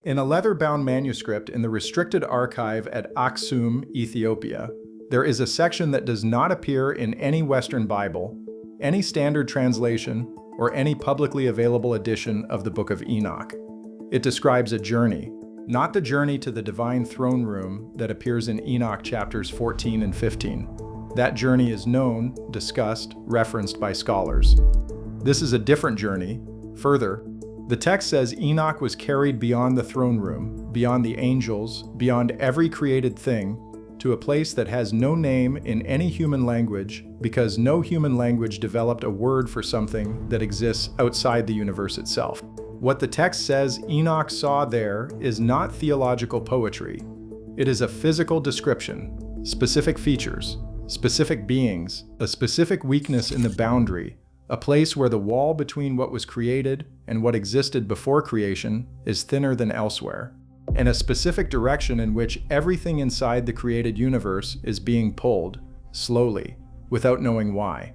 In a leather-bound manuscript in the restricted archive at Aksum, Ethiopia, there is a section that does not appear in any Western Bible, any standard translation, or any publicly available edition of the Book of Enoch. It describes a journey, not the journey to the divine throne room that appears in Enoch chapters 14 and 15. That journey is known, discussed, referenced by scholars. This is a different journey. Further, the text says Enoch was carried beyond the throne room, beyond the angels, beyond every created thing, to a place that has no name in any human language, because no human language developed a word for something that exists outside the universe itself. What the text says Enoch saw there is not theological poetry. It is a physical description, specific features, specific beings, a specific weakness in the boundary, a place where the wall between what was created and what existed before creation is thinner than elsewhere, and a specific direction in which everything inside the created universe is being pulled, slowly, without knowing why.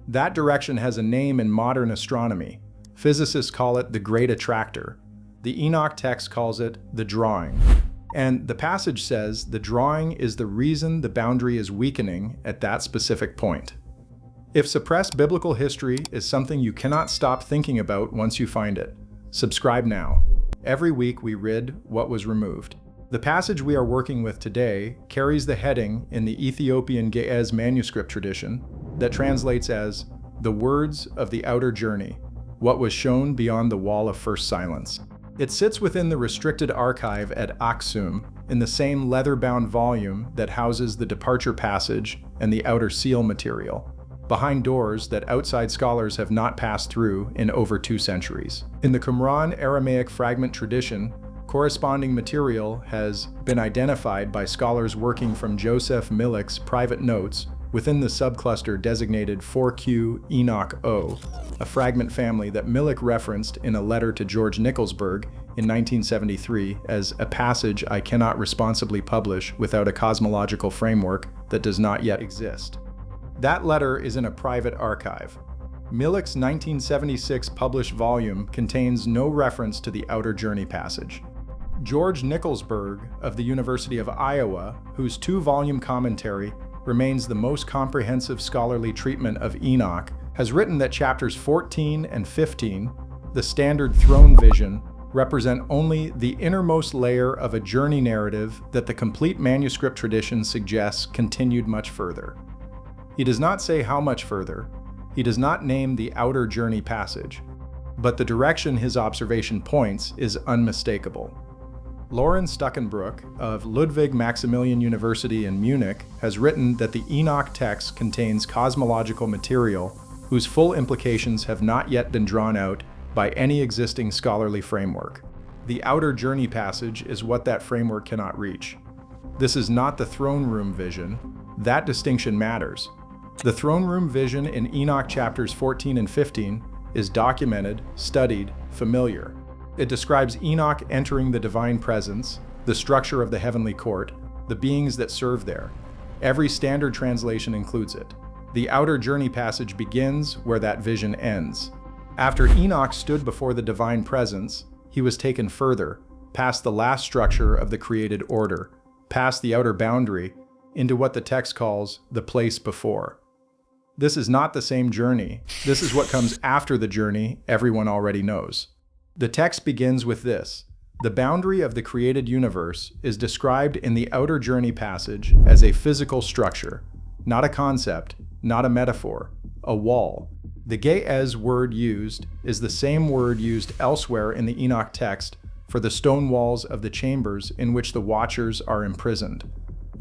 That direction has a name in modern astronomy. Physicists call it the Great Attractor. The Enoch text calls it the drawing. And the passage says the drawing is the reason the boundary is weakening at that specific point. If suppressed biblical history is something you cannot stop thinking about once you find it, subscribe now. Every week we rid what was removed. The passage we are working with today carries the heading in the Ethiopian Ge'ez manuscript tradition that translates as the words of the outer journey, what was shown beyond the wall of first silence. It sits within the restricted archive at Aksum in the same leather-bound volume that houses the departure passage and the outer seal material, behind doors that outside scholars have not passed through in over 2 centuries. In the Qumran Aramaic fragment tradition, corresponding material has been identified by scholars working from Joseph Millick's private notes within the subcluster designated 4Q Enoch O, a fragment family that Millick referenced in a letter to George Nicholsburg in 1973 as a passage I cannot responsibly publish without a cosmological framework that does not yet exist. That letter is in a private archive. Millick's 1976 published volume contains no reference to the outer journey passage. George Nicholsburg of the University of Iowa, whose 2-volume commentary remains the most comprehensive scholarly treatment of Enoch, has written that chapters 14 and 15, the standard throne vision, represent only the innermost layer of a journey narrative that the complete manuscript tradition suggests continued much further. He does not say how much further. He does not name the outer journey passage, but the direction his observation points is unmistakable. Lauren Stuckenbrook of Ludwig Maximilian University in Munich has written that the Enoch text contains cosmological material whose full implications have not yet been drawn out by any existing scholarly framework. The outer journey passage is what that framework cannot reach. This is not the throne room vision. That distinction matters. The throne room vision in Enoch chapters 14 and 15 is documented, studied, familiar. It describes Enoch entering the divine presence, the structure of the heavenly court, the beings that serve there. Every standard translation includes it. The outer journey passage begins where that vision ends. After Enoch stood before the divine presence, he was taken further, past the last structure of the created order, past the outer boundary, into what the text calls the place before. This is not the same journey. This is what comes after the journey everyone already knows. The text begins with this. The boundary of the created universe is described in the outer journey passage as a physical structure, not a concept, not a metaphor, a wall. The Ge'ez word used is the same word used elsewhere in the Enoch text for the stone walls of the chambers in which the watchers are imprisoned,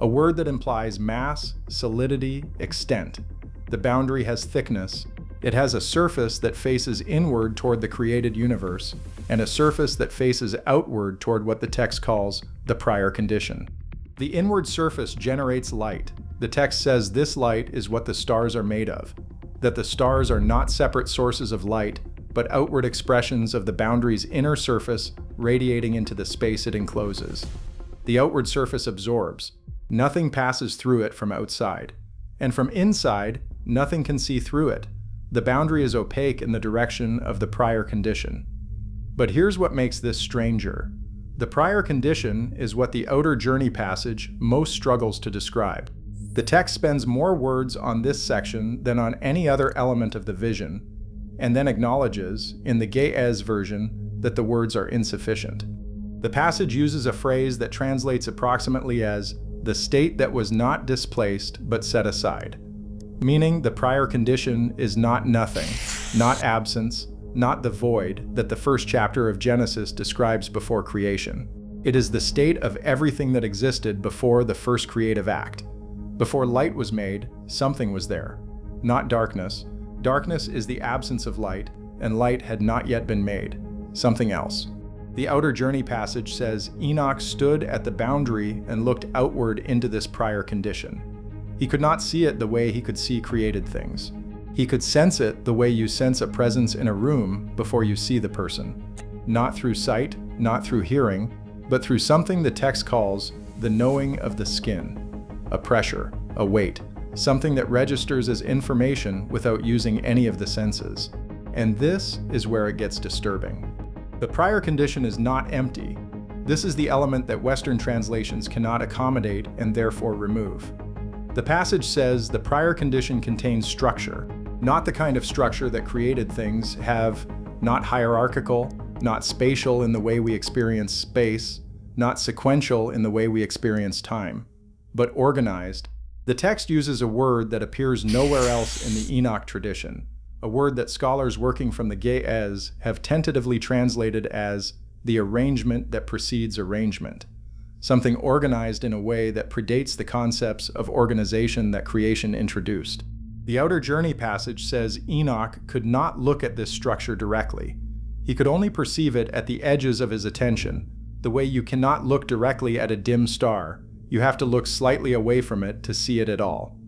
a word that implies mass, solidity, extent. The boundary has thickness. It has a surface that faces inward toward the created universe, and a surface that faces outward toward what the text calls the prior condition. The inward surface generates light. The text says this light is what the stars are made of, that the stars are not separate sources of light, but outward expressions of the boundary's inner surface radiating into the space it encloses. The outward surface absorbs. Nothing passes through it from outside. And from inside, nothing can see through it. The boundary is opaque in the direction of the prior condition. But here's what makes this stranger. The prior condition is what the outer journey passage most struggles to describe. The text spends more words on this section than on any other element of the vision, and then acknowledges, in the Ge'ez version, that the words are insufficient. The passage uses a phrase that translates approximately as the state that was not displaced but set aside, meaning the prior condition is not nothing, not absence, not the void that the first chapter of Genesis describes before creation. It is the state of everything that existed before the first creative act. Before light was made, something was there, not darkness. Darkness is the absence of light, and light had not yet been made, something else. The outer journey passage says Enoch stood at the boundary and looked outward into this prior condition. He could not see it the way he could see created things. He could sense it the way you sense a presence in a room before you see the person. Not through sight, not through hearing, but through something the text calls the knowing of the skin. A pressure, a weight, something that registers as information without using any of the senses. And this is where it gets disturbing. The prior condition is not empty. This is the element that Western translations cannot accommodate and therefore remove. The passage says the prior condition contains structure, not the kind of structure that created things have, not hierarchical, not spatial in the way we experience space, not sequential in the way we experience time, but organized. The text uses a word that appears nowhere else in the Enoch tradition, a word that scholars working from the Ge'ez have tentatively translated as the arrangement that precedes arrangement, something organized in a way that predates the concepts of organization that creation introduced. The outer journey passage says Enoch could not look at this structure directly. He could only perceive it at the edges of his attention, the way you cannot look directly at a dim star. You have to look slightly away from it to see it at all.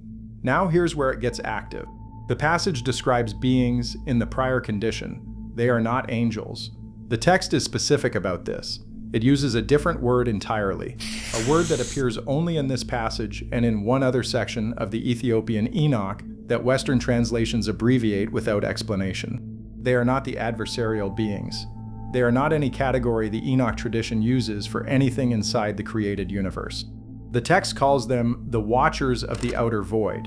Now here's where it gets active. The passage describes beings in the prior condition. They are not angels. The text is specific about this. It uses a different word entirely, a word that appears only in this passage and in one other section of the Ethiopian Enoch that Western translations abbreviate without explanation. They are not the adversarial beings. They are not any category the Enoch tradition uses for anything inside the created universe. The text calls them the Watchers of the Outer Void,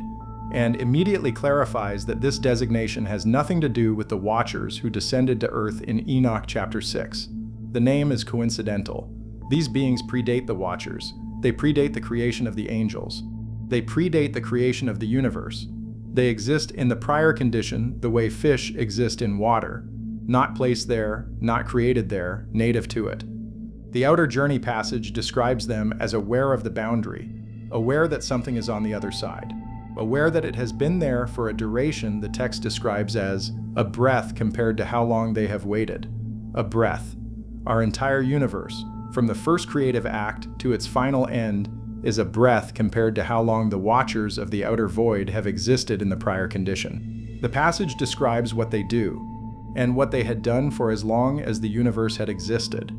and immediately clarifies that this designation has nothing to do with the Watchers who descended to Earth in Enoch chapter 6. The name is coincidental. These beings predate the Watchers. They predate the creation of the angels. They predate the creation of the universe. They exist in the prior condition the way fish exist in water, not placed there, not created there, native to it. The outer journey passage describes them as aware of the boundary, aware that something is on the other side, aware that it has been there for a duration the text describes as a breath compared to how long they have waited. A breath. Our entire universe, from the first creative act to its final end, is a breath compared to how long the Watchers of the Outer Void have existed in the prior condition. The passage describes what they do, and what they had done for as long as the universe had existed.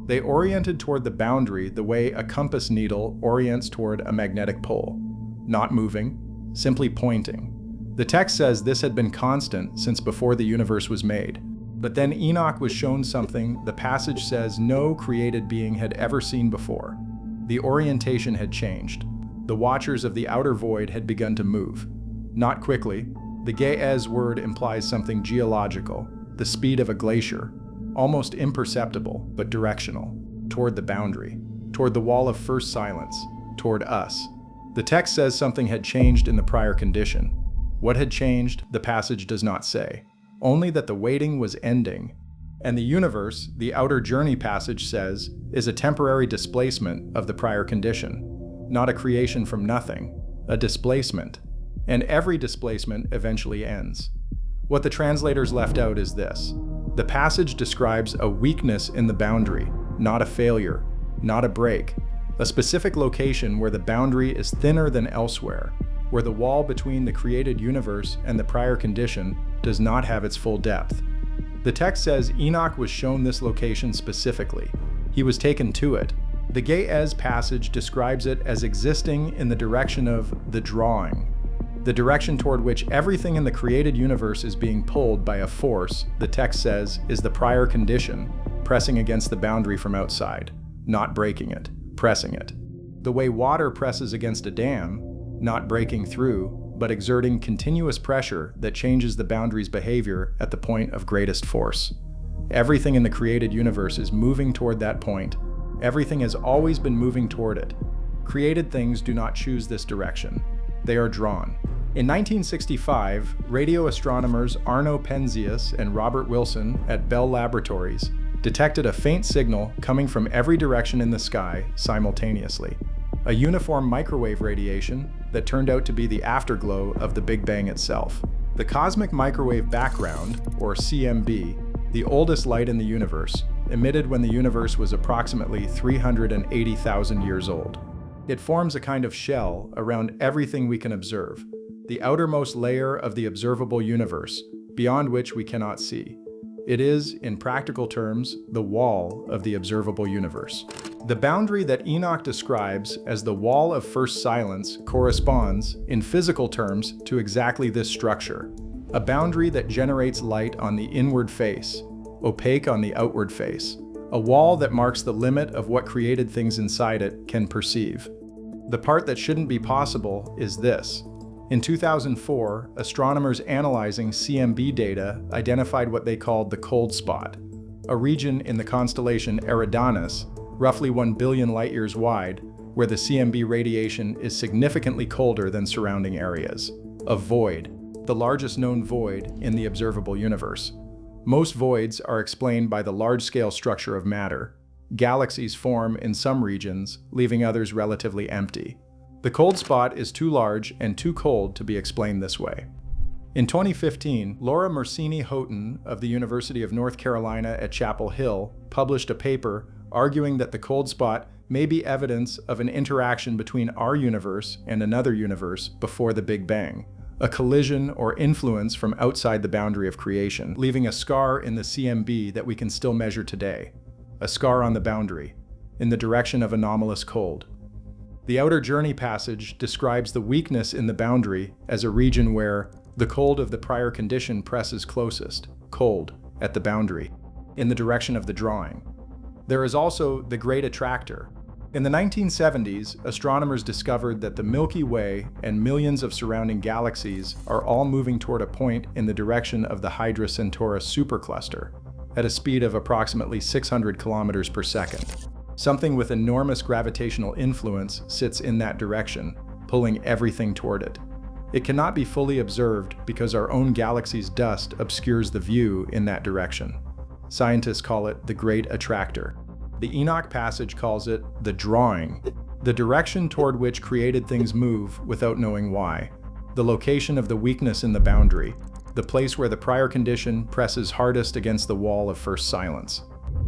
They oriented toward the boundary the way a compass needle orients toward a magnetic pole, not moving, simply pointing. The text says this had been constant since before the universe was made. But then Enoch was shown something the passage says no created being had ever seen before. The orientation had changed. The Watchers of the Outer Void had begun to move. Not quickly. The Ge'ez word implies something geological, the speed of a glacier, almost imperceptible but directional, toward the boundary, toward the wall of first silence, toward us. The text says something had changed in the prior condition. What had changed, the passage does not say, only that the waiting was ending. And the universe, the outer journey passage says, is a temporary displacement of the prior condition, not a creation from nothing, a displacement. And every displacement eventually ends. What the translators left out is this. The passage describes a weakness in the boundary, not a failure, not a break, a specific location where the boundary is thinner than elsewhere, where the wall between the created universe and the prior condition does not have its full depth. The text says Enoch was shown this location specifically. He was taken to it. The Ge'ez passage describes it as existing in the direction of the drawing, the direction toward which everything in the created universe is being pulled by a force the text says is the prior condition pressing against the boundary from outside. not breaking it, pressing it. The way water presses against a dam, not breaking through, but exerting continuous pressure that changes the boundary's behavior at the point of greatest force. Everything in the created universe is moving toward that point. Everything has always been moving toward it. Created things do not choose this direction. They are drawn. In 1965, radio astronomers Arno Penzias and Robert Wilson at Bell Laboratories detected a faint signal coming from every direction in the sky simultaneously. A uniform microwave radiation that turned out to be the afterglow of the Big Bang itself. The cosmic microwave background, or CMB, the oldest light in the universe, emitted when the universe was approximately 380,000 years old. It forms a kind of shell around everything we can observe, the outermost layer of the observable universe, beyond which we cannot see. It is, in practical terms, the wall of the observable universe. The boundary that Enoch describes as the wall of first silence corresponds, in physical terms, to exactly this structure, a boundary that generates light on the inward face, opaque on the outward face, a wall that marks the limit of what created things inside it can perceive. The part that shouldn't be possible is this. In 2004, astronomers analyzing CMB data identified what they called the cold spot, a region in the constellation Eridanus, roughly 1 billion light-years wide, where the CMB radiation is significantly colder than surrounding areas. A void, the largest known void in the observable universe. Most voids are explained by the large-scale structure of matter. Galaxies form in some regions, leaving others relatively empty. The cold spot is too large and too cold to be explained this way. In 2015, Laura Mersini-Houghton of the University of North Carolina at Chapel Hill published a paper arguing that the cold spot may be evidence of an interaction between our universe and another universe before the Big Bang, a collision or influence from outside the boundary of creation, leaving a scar in the CMB that we can still measure today, a scar on the boundary, in the direction of anomalous cold. The outer journey passage describes the weakness in the boundary as a region where the cold of the prior condition presses closest, cold, at the boundary, in the direction of the drawing. There is also the Great Attractor. In the 1970s, astronomers discovered that the Milky Way and millions of surrounding galaxies are all moving toward a point in the direction of the Hydra Centaurus supercluster, at a speed of approximately 600 kilometers per second. Something with enormous gravitational influence sits in that direction, pulling everything toward it. It cannot be fully observed because our own galaxy's dust obscures the view in that direction. Scientists call it the Great Attractor. The Enoch passage calls it the drawing, the direction toward which created things move without knowing why, the location of the weakness in the boundary, the place where the prior condition presses hardest against the wall of first silence.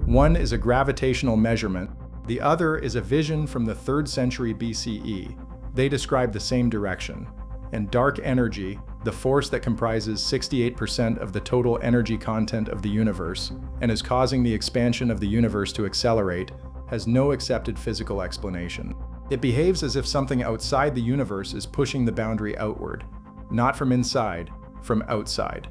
One is a gravitational measurement, the other is a vision from the 3rd century BCE. They describe the same direction. And dark energy, the force that comprises 68% of the total energy content of the universe and is causing the expansion of the universe to accelerate, has no accepted physical explanation. It behaves as if something outside the universe is pushing the boundary outward, not from inside, from outside.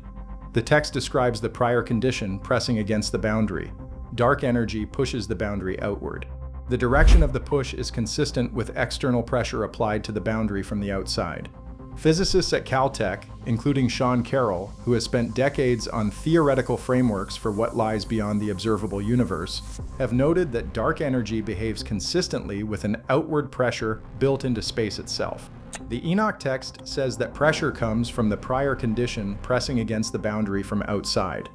The text describes the prior condition pressing against the boundary. Dark energy pushes the boundary outward. The direction of the push is consistent with external pressure applied to the boundary from the outside. Physicists at Caltech, including Sean Carroll, who has spent decades on theoretical frameworks for what lies beyond the observable universe, have noted that dark energy behaves consistently with an outward pressure built into space itself. The Enoch text says that pressure comes from the prior condition pressing against the boundary from outside.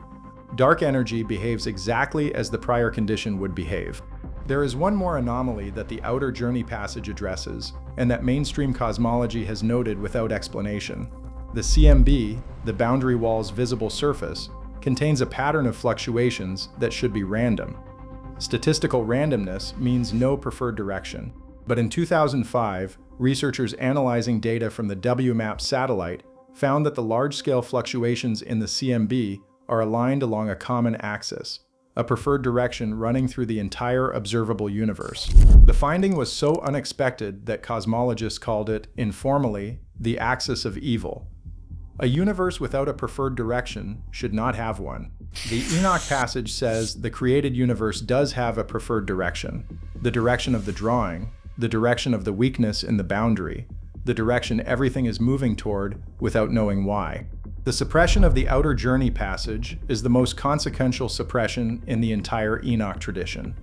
Dark energy behaves exactly as the prior condition would behave. There is one more anomaly that the outer journey passage addresses, and that mainstream cosmology has noted without explanation. The CMB, the boundary wall's visible surface, contains a pattern of fluctuations that should be random. Statistical randomness means no preferred direction. But in 2005, researchers analyzing data from the WMAP satellite found that the large-scale fluctuations in the CMB are aligned along a common axis, a preferred direction running through the entire observable universe. The finding was so unexpected that cosmologists called it, informally, the axis of evil. A universe without a preferred direction should not have one. The Enoch passage says the created universe does have a preferred direction. the direction of the drawing, the direction of the weakness in the boundary, the direction everything is moving toward without knowing why. The suppression of the outer journey passage is the most consequential suppression in the entire Enoch tradition.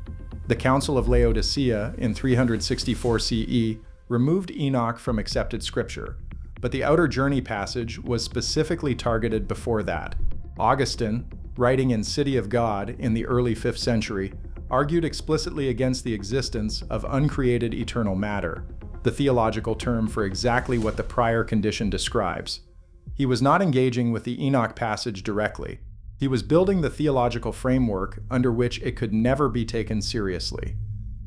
The Council of Laodicea in 364 CE removed Enoch from accepted scripture, but the outer journey passage was specifically targeted before that. Augustine, writing in City of God in the early 5th century, argued explicitly against the existence of uncreated eternal matter, the theological term for exactly what the prior condition describes. He was not engaging with the Enoch passage directly. He was building the theological framework under which it could never be taken seriously.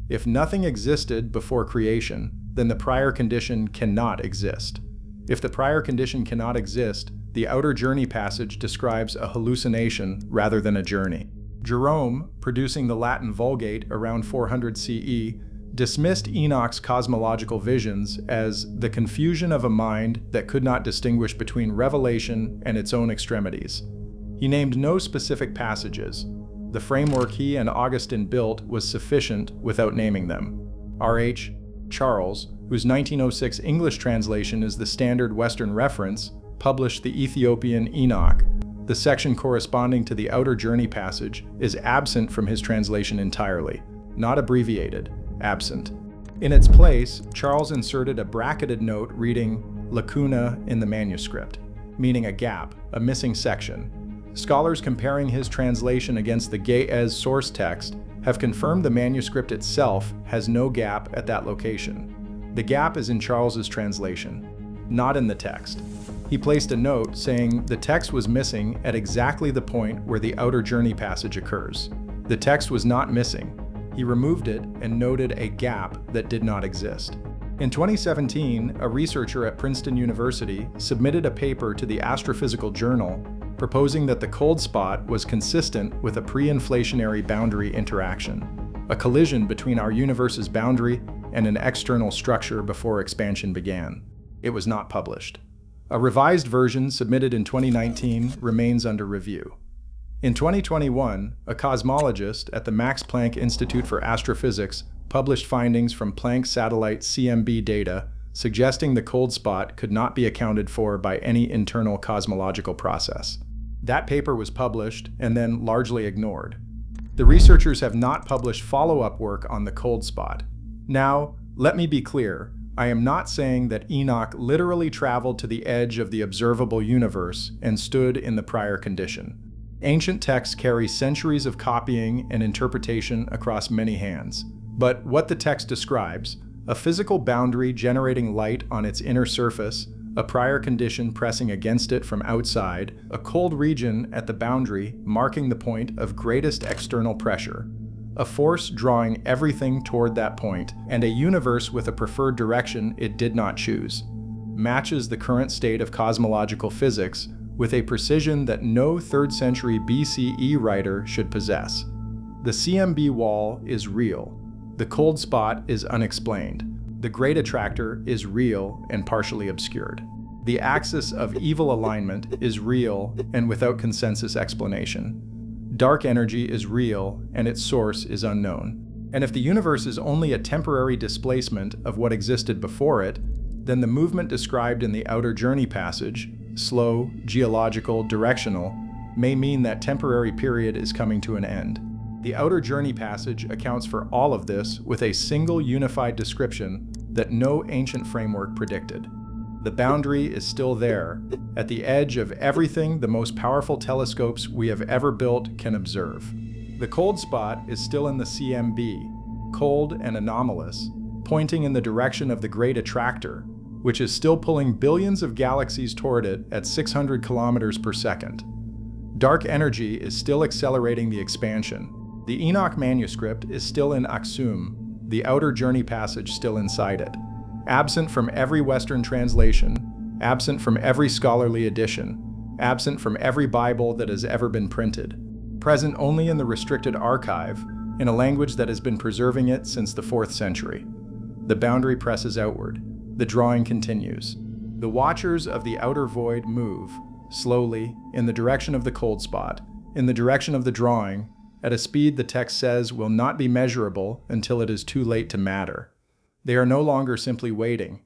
If nothing existed before creation, then the prior condition cannot exist. If the prior condition cannot exist, the outer journey passage describes a hallucination rather than a journey. Jerome, producing the Latin Vulgate around 400 CE, dismissed Enoch's cosmological visions as the confusion of a mind that could not distinguish between revelation and its own extremities. He named no specific passages. The framework he and Augustine built was sufficient without naming them. R.H. Charles, whose 1906 English translation is the standard Western reference, published the Ethiopian Enoch. The section corresponding to the outer journey passage is absent from his translation entirely, not abbreviated, absent. In its place, Charles inserted a bracketed note reading lacuna in the manuscript, meaning a gap, a missing section. Scholars comparing his translation against the Ge'ez source text have confirmed the manuscript itself has no gap at that location. The gap is in Charles's translation, not in the text. He placed a note saying the text was missing at exactly the point where the outer journey passage occurs. The text was not missing. He removed it and noted a gap that did not exist. In 2017, a researcher at Princeton University submitted a paper to the Astrophysical Journal proposing that the cold spot was consistent with a pre-inflationary boundary interaction, a collision between our universe's boundary and an external structure before expansion began. It was not published. A revised version submitted in 2019 remains under review. In 2021, a cosmologist at the Max Planck Institute for Astrophysics published findings from Planck satellite CMB data suggesting the cold spot could not be accounted for by any internal cosmological process. That paper was published and then largely ignored. The researchers have not published follow-up work on the cold spot. Now, let me be clear. I am not saying that Enoch literally traveled to the edge of the observable universe and stood in the prior condition. Ancient texts carry centuries of copying and interpretation across many hands. But what the text describes, a physical boundary generating light on its inner surface, a prior condition pressing against it from outside, a cold region at the boundary marking the point of greatest external pressure, a force drawing everything toward that point, and a universe with a preferred direction it did not choose, matches the current state of cosmological physics with a precision that no 3rd century BCE writer should possess. The CMB wall is real. The cold spot is unexplained. The great attractor is real and partially obscured. The axis of evil alignment is real and without consensus explanation. Dark energy is real and its source is unknown. And if the universe is only a temporary displacement of what existed before it, then the movement described in the outer journey passage, slow, geological, directional, may mean that temporary period is coming to an end. The outer journey passage accounts for all of this with a single unified description that no ancient framework predicted. The boundary is still there, at the edge of everything the most powerful telescopes we have ever built can observe. The cold spot is still in the CMB, cold and anomalous, pointing in the direction of the great attractor, which is still pulling billions of galaxies toward it at 600 kilometers per second. Dark energy is still accelerating the expansion. The Enoch manuscript is still in Aksum, the outer journey passage still inside it. Absent from every Western translation, absent from every scholarly edition, absent from every Bible that has ever been printed. Present only in the restricted archive, in a language that has been preserving it since the 4th century. The boundary presses outward. The drawing continues. The watchers of the outer void move, slowly, in the direction of the cold spot, in the direction of the drawing, at a speed the text says will not be measurable until it is too late to matter. They are no longer simply waiting.